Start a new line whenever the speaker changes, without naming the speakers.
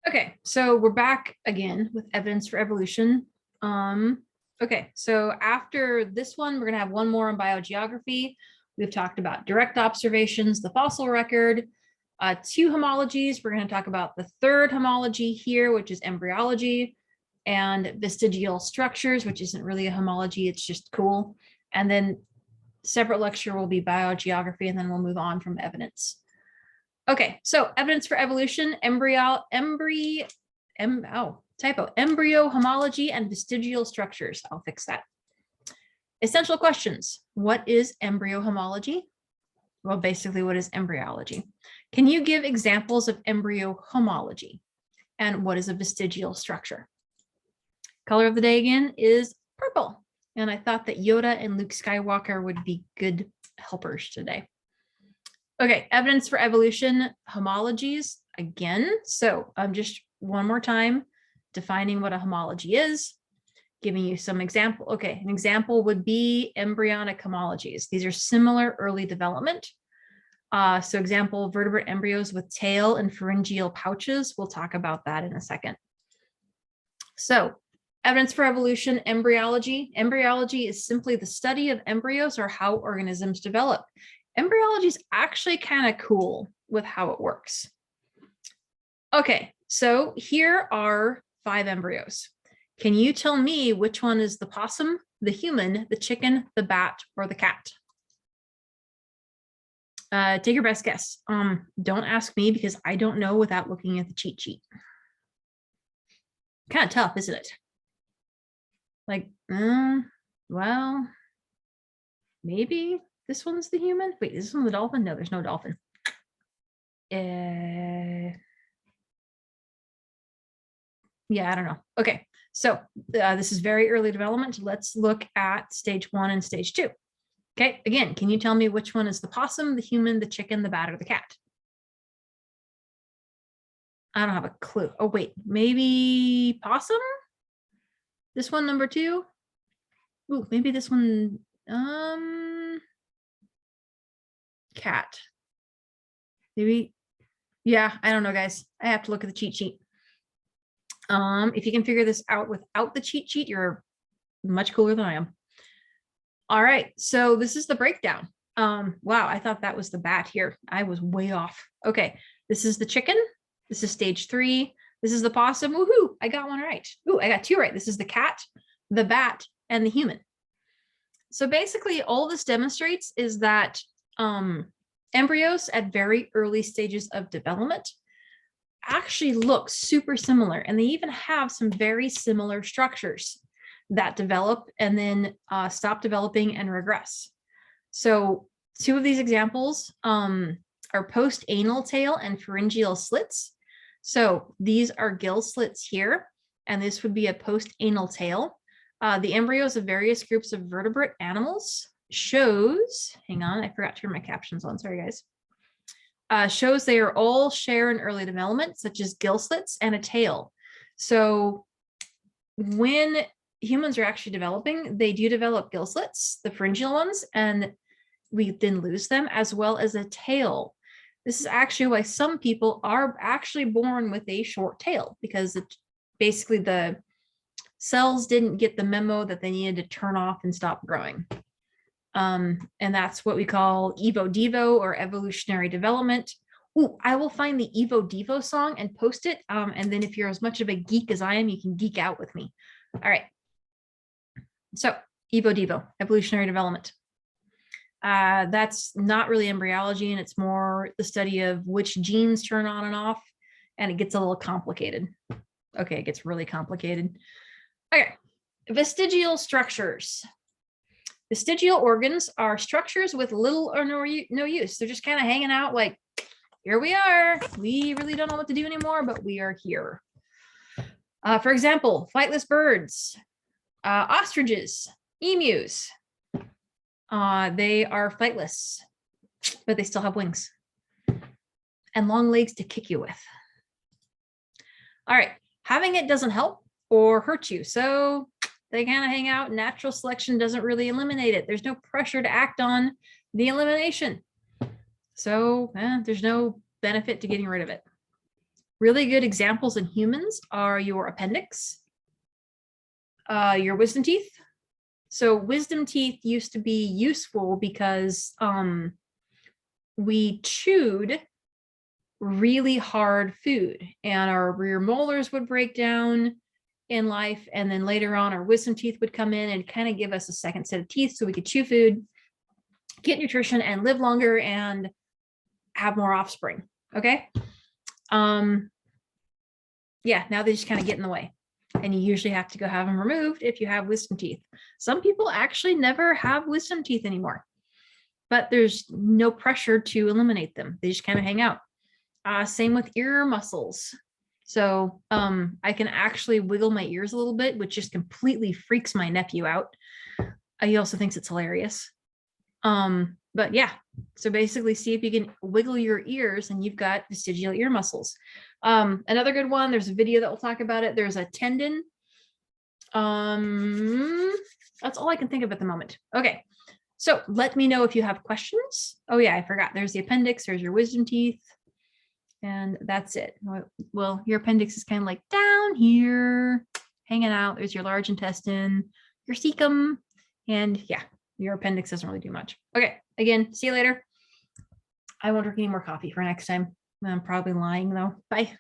Okay, so we're back again with evidence for evolution. Okay, so after this one, we're gonna have one more on biogeography. We've talked about direct observations, the fossil record, two homologies. We're gonna talk about the third homology here, which is embryology, and vestigial structures, which isn't really a homology, it's just cool. And then separate lecture will be biogeography, and then we'll move on from evidence. Okay, so evidence for evolution, embryo homology and vestigial structures. I'll fix that. Essential questions. What is embryo homology? Well, basically, what is embryology? Can you give examples of embryo homology? And what is a vestigial structure? Color of the day again is purple. And I thought that Yoda and Luke Skywalker would be good helpers today. Okay, evidence for evolution, homologies again. So just one more time, defining what a homology is, giving you some example. Okay, an example would be embryonic homologies. These are similar early development. So example, vertebrate embryos with tail and pharyngeal pouches. We'll talk about that in a second. So evidence for evolution, embryology. Embryology is simply the study of embryos or how organisms develop. Embryology is actually kind of cool with how it works. Okay, so here are 5 embryos. Can you tell me which one is the possum, the human, the chicken, the bat, or the cat? Take your best guess. Don't ask me because I don't know without looking at the cheat sheet. Kind of tough, isn't it? Like, well, maybe. This one's the human. Wait, is this one the dolphin? No, there's no dolphin. Yeah, I don't know. Okay, so this is very early development. Let's look at stage 1 and stage 2. Okay, again, can you tell me which one is the possum, the human, the chicken, the bat, or the cat? I don't have a clue. Oh, wait, maybe possum? This one, number 2? Ooh, maybe this one, cat. Maybe, yeah, I don't know, guys. I have to look at the cheat sheet. If you can figure this out without the cheat sheet, you're much cooler than I am. All right, so this is the breakdown. Wow, I thought that was the bat here. I was way off. Okay, this is the chicken. This is stage 3. This is the possum. Woohoo, I got one right. Ooh, I got 2 right. This is the cat, the bat, and the human. So basically, all this demonstrates is that embryos at very early stages of development actually look super similar, and they even have some very similar structures that develop and then stop developing and regress. So 2 of these examples are post-anal tail and pharyngeal slits. So these are gill slits here, and this would be a post-anal tail. The embryos of various groups of vertebrate animals shows, hang on, I forgot to turn my captions on, sorry guys. Shows they are all share in early development, such as gill slits and a tail. So when humans are actually developing, they do develop gill slits, the pharyngeal ones, and we then lose them, as well as a tail. This is actually why some people are actually born with a short tail, because basically the cells didn't get the memo that they needed to turn off and stop growing. And that's what we call Evo-Devo, or evolutionary development. Ooh, I will find the Evo-Devo song and post it. And then if you're as much of a geek as I am, you can geek out with me. All right. So Evo-Devo, evolutionary development. That's not really embryology, and it's more the study of which genes turn on and off, and it gets a little complicated. Okay, it gets really complicated. Okay, vestigial structures. Vestigial organs are structures with little or no use. They're just kind of hanging out like, here we are. We really don't know what to do anymore, but we are here. For example, flightless birds, ostriches, emus. They are flightless, but they still have wings and long legs to kick you with. All right, having it doesn't help or hurt you. So they kind of hang out. Natural selection doesn't really eliminate it. There's no pressure to act on the elimination. So there's no benefit to getting rid of it. Really good examples in humans are your appendix, your wisdom teeth. So wisdom teeth used to be useful because we chewed really hard food and our rear molars would break down in life. And then later on, our wisdom teeth would come in and kind of give us a second set of teeth so we could chew food, get nutrition, and live longer and have more offspring. Okay. Yeah, now they just kind of get in the way. And you usually have to go have them removed if you have wisdom teeth. Some people actually never have wisdom teeth anymore, but there's no pressure to eliminate them. They just kind of hang out. Same with ear muscles. So I can actually wiggle my ears a little bit, which just completely freaks my nephew out. He also thinks it's hilarious. But yeah, so basically see if you can wiggle your ears and you've got vestigial ear muscles. Another good one, there's a video that will talk about it. There's a tendon. That's all I can think of at the moment. Okay, so let me know if you have questions. Oh yeah, I forgot. There's the appendix, there's your wisdom teeth, and that's it. Well, your appendix is kind of like down here, hanging out. There's your large intestine, your cecum, and yeah, your appendix doesn't really do much. Okay, again, see you later. I won't drink any more coffee for next time. I'm probably lying though. Bye.